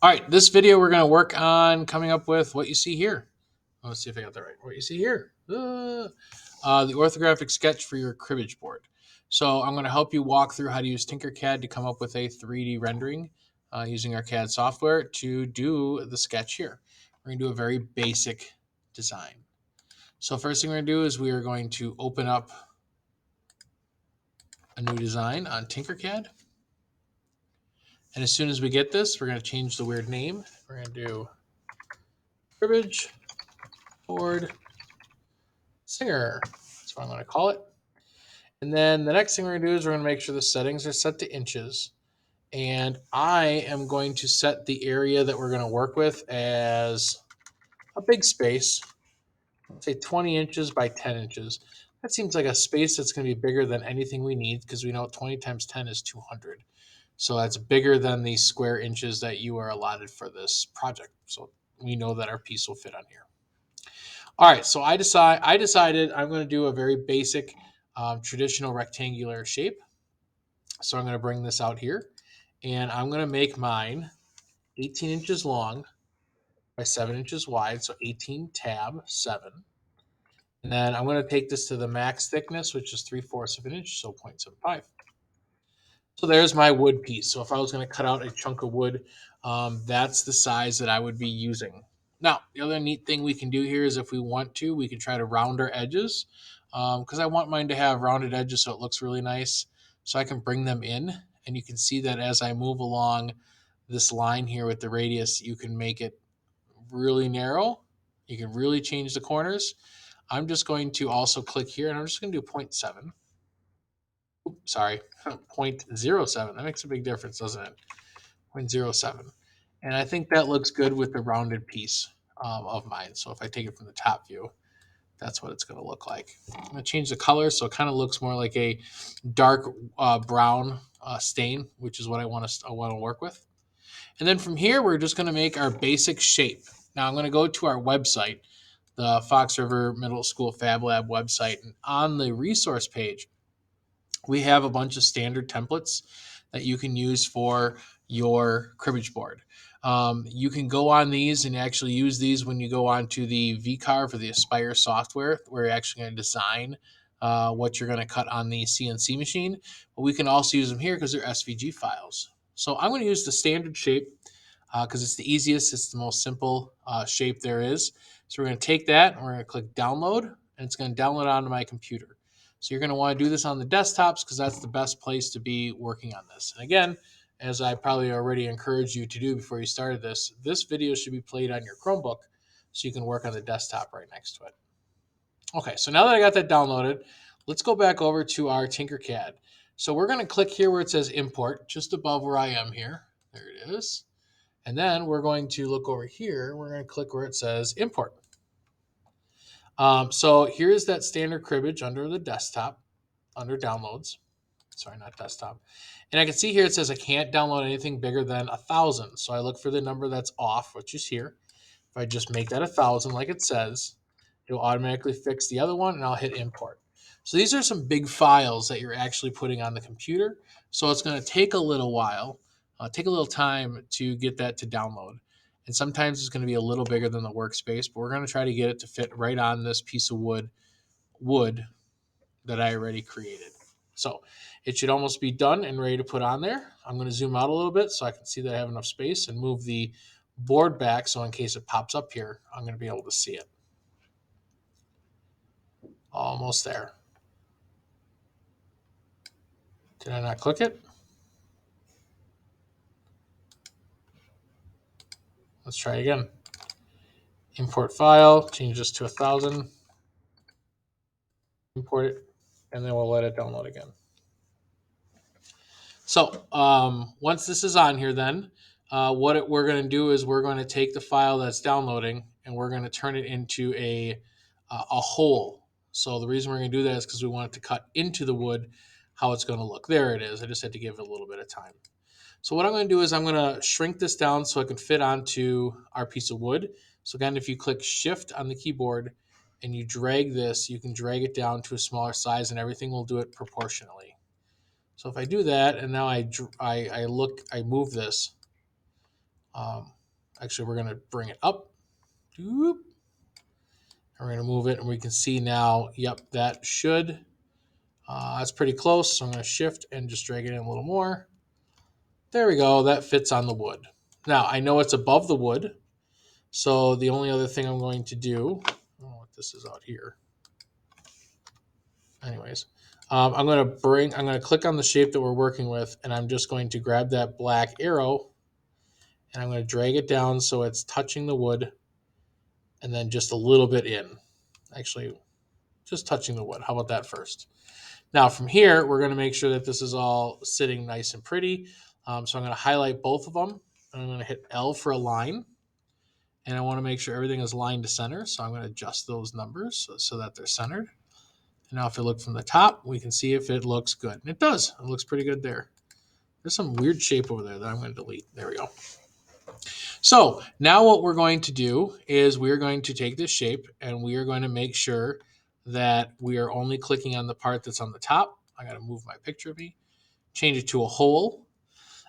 All right, this video we're going to work on coming up with what you see here. Let's see if I got that right. What you see here, the orthographic sketch for your cribbage board. So I'm going to help you walk through how to use Tinkercad to come up with a 3D rendering using our CAD software to do the sketch here. We're going to do a very basic design. So first thing we're going to do is we are going to open up a new design on Tinkercad. And as soon as we get this, we're going to change the weird name. We're going to do cribbage board singer. That's what I'm going to call it. And then the next thing we're going to do is we're going to make sure the settings are set to inches. And I am going to set the area that we're going to work with as a big space. Let's say 20 inches by 10 inches. That seems like a space that's going to be bigger than anything we need because we know 20 times 10 is 200. So that's bigger than the square inches that you are allotted for this project. So we know that our piece will fit on here. All right, so I decided I'm going to do a very basic traditional rectangular shape. So I'm going to bring this out here, and I'm going to make mine 18 inches long by 7 inches wide, so 18 tab 7. And then I'm going to take this to the max thickness, which is 3/4 of an inch, so 0.75. So there's my wood piece. So if I was going to cut out a chunk of wood, that's the size that I would be using. Now, the other neat thing we can do here is if we want to, we can try to round our edges because I want mine to have rounded edges so it looks really nice. So I can bring them in, and you can see that as I move along this line here with the radius, you can make it really narrow. You can really change the corners. I'm just going to also click here, and I'm just going to do 0.7. Sorry, 0.07. That makes a big difference, doesn't it? 0.07. And I think that looks good with the rounded piece of mine. So if I take it from the top view, that's what it's going to look like. I'm going to change the color so it kind of looks more like a dark brown stain, which is what I want to work with. And then from here, we're just going to make our basic shape. Now I'm going to go to our website, the Fox River Middle School Fab Lab website, and on the resource page, we have a bunch of standard templates that you can use for your cribbage board. You can go on these and actually use these when you go on to the VCarve or the Aspire software, where you're actually going to design what you're going to cut on the CNC machine. But we can also use them here because they're SVG files. So I'm going to use the standard shape because it's the easiest, it's the most simple shape there is. So we're going to take that and we're going to click download, and it's going to download onto my computer. So you're going to want to do this on the desktops because that's the best place to be working on this. And again, as I probably already encouraged you to do before you started this video should be played on your Chromebook so you can work on the desktop right next to it. Okay, so now that I got that downloaded, let's go back over to our Tinkercad. So we're going to click here where it says import, just above where I am here. There it is. And then we're going to look over here. We're going to click where it says import. So here's that standard cribbage under the desktop, under downloads. Sorry, not desktop. And I can see here it says I can't download anything bigger than 1,000. So I look for the number that's off, which is here. If I just make that 1,000 like it says, it will automatically fix the other one, and I'll hit import. So these are some big files that you're actually putting on the computer. So it's going to take a little while, take a little time to get that to download. And sometimes it's going to be a little bigger than the workspace, but we're going to try to get it to fit right on this piece of wood that I already created. So it should almost be done and ready to put on there. I'm going to zoom out a little bit so I can see that I have enough space and move the board back so in case it pops up here, I'm going to be able to see it. Almost there. Did I not click it? Let's try again. Import file, change this to 1,000. Import it, and then we'll let it download again. So once this is on here then, what we're going to do is we're going to take the file that's downloading and we're going to turn it into a hole. So the reason we're going to do that is because we want it to cut into the wood how it's going to look. There it is. I just had to give it a little bit of time. So what I'm going to do is I'm going to shrink this down so it can fit onto our piece of wood. So again, if you click Shift on the keyboard and you drag this, you can drag it down to a smaller size and everything will do it proportionally. So if I do that and now I move this, Actually, we're going to bring it up. We're going to move it, and we can see now, yep, that should. That's pretty close, so I'm going to shift and just drag it in a little more. There we go. That fits on the wood. Now, I know it's above the wood, so the only other thing I'm going to do, this is out here. Anyways, I'm going to click on the shape that we're working with, and I'm just going to grab that black arrow, and I'm going to drag it down so it's touching the wood, and then just a little bit in. Actually, just touching the wood. How about that first? Now from here, we're going to make sure that this is all sitting nice and pretty. So I'm going to highlight both of them, and I'm going to hit L for align. And I want to make sure everything is aligned to center. So I'm going to adjust those numbers so that they're centered. And now if I look from the top, we can see if it looks good. And it does. It looks pretty good there. There's some weird shape over there that I'm going to delete. There we go. So now what we're going to do is we're going to take this shape and we are going to make sure that we are only clicking on the part that's on the top. I got to move my picture of me, change it to a hole.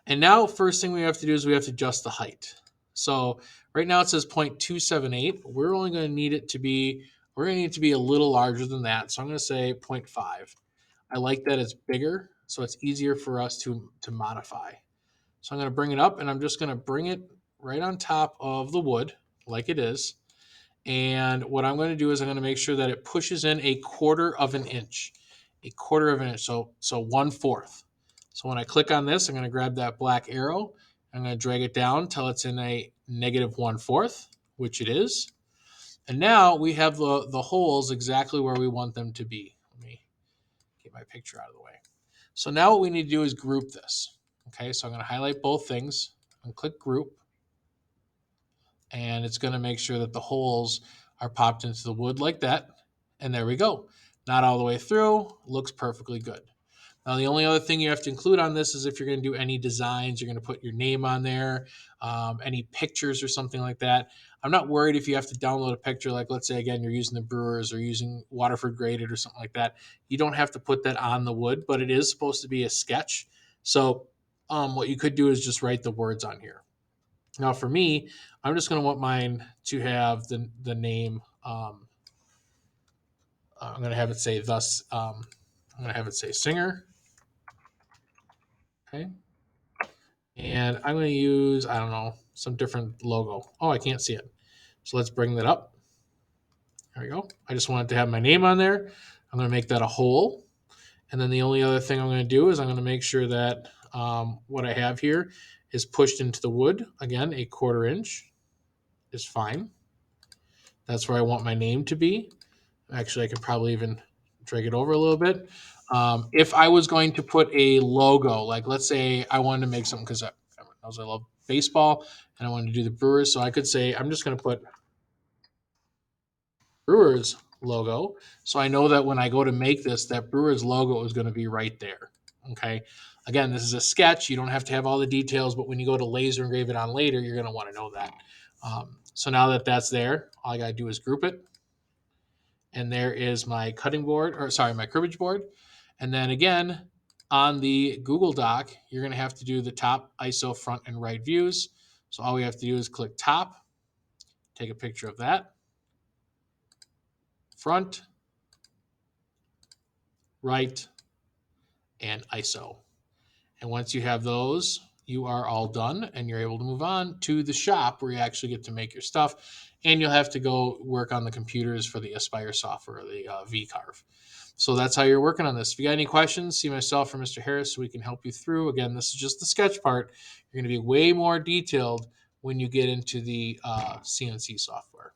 And now first thing we have to do is we have to adjust the height. So right now it says 0.278. We're only going to need it to be, we're going to need it to be a little larger than that. So I'm going to say 0.5. I like that it's bigger, so it's easier for us to modify. So I'm going to bring it up, and I'm just going to bring it right on top of the wood like it is. And what I'm going to do is I'm going to make sure that it pushes in a quarter of an inch. A quarter of an inch, so 1/4. So when I click on this, I'm going to grab that black arrow. I'm going to drag it down till it's in a -1/4, which it is. And now we have the holes exactly where we want them to be. Let me get my picture out of the way. So now what we need to do is group this. Okay, so I'm going to highlight both things and click group. And it's going to make sure that the holes are popped into the wood like that. And there we go. Not all the way through. Looks perfectly good. Now, the only other thing you have to include on this is if you're going to do any designs, you're going to put your name on there, any pictures or something like that. I'm not worried if you have to download a picture, like let's say, again, you're using the Brewers or using Waterford Graded or something like that. You don't have to put that on the wood, but it is supposed to be a sketch. So what you could do is just write the words on here. Now, for me, I'm just going to want mine to have the name. I'm going to have it say thus. I'm going to have it say singer. Okay. And I'm going to use, I don't know, some different logo. Oh, I can't see it. So let's bring that up. There we go. I just wanted to have my name on there. I'm going to make that a hole. And then the only other thing I'm going to do is I'm going to make sure that what I have here is pushed into the wood. Again, a 1/4 inch is fine. That's where I want my name to be. Actually, I could probably even drag it over a little bit. If I was going to put a logo, like let's say I wanted to make something because everyone knows I love baseball and I wanted to do the Brewers, so I could say I'm just going to put Brewers logo. So I know that when I go to make this, that Brewers logo is going to be right there. Okay. Again, this is a sketch. You don't have to have all the details, but when you go to laser engrave it on later, you're going to want to know that. So now that that's there, all I got to do is group it. And there is my cutting board, or sorry, my cribbage board. And then again, on the Google Doc, you're going to have to do the top ISO front and right views. So all we have to do is click top, take a picture of that, front, right, and ISO. And once you have those, you are all done and you're able to move on to the shop where you actually get to make your stuff. And you'll have to go work on the computers for the Aspire software, the VCarve. So that's how you're working on this. If you got any questions, see myself or Mr. Harris so we can help you through. Again, this is just the sketch part. You're going to be way more detailed when you get into the CNC software.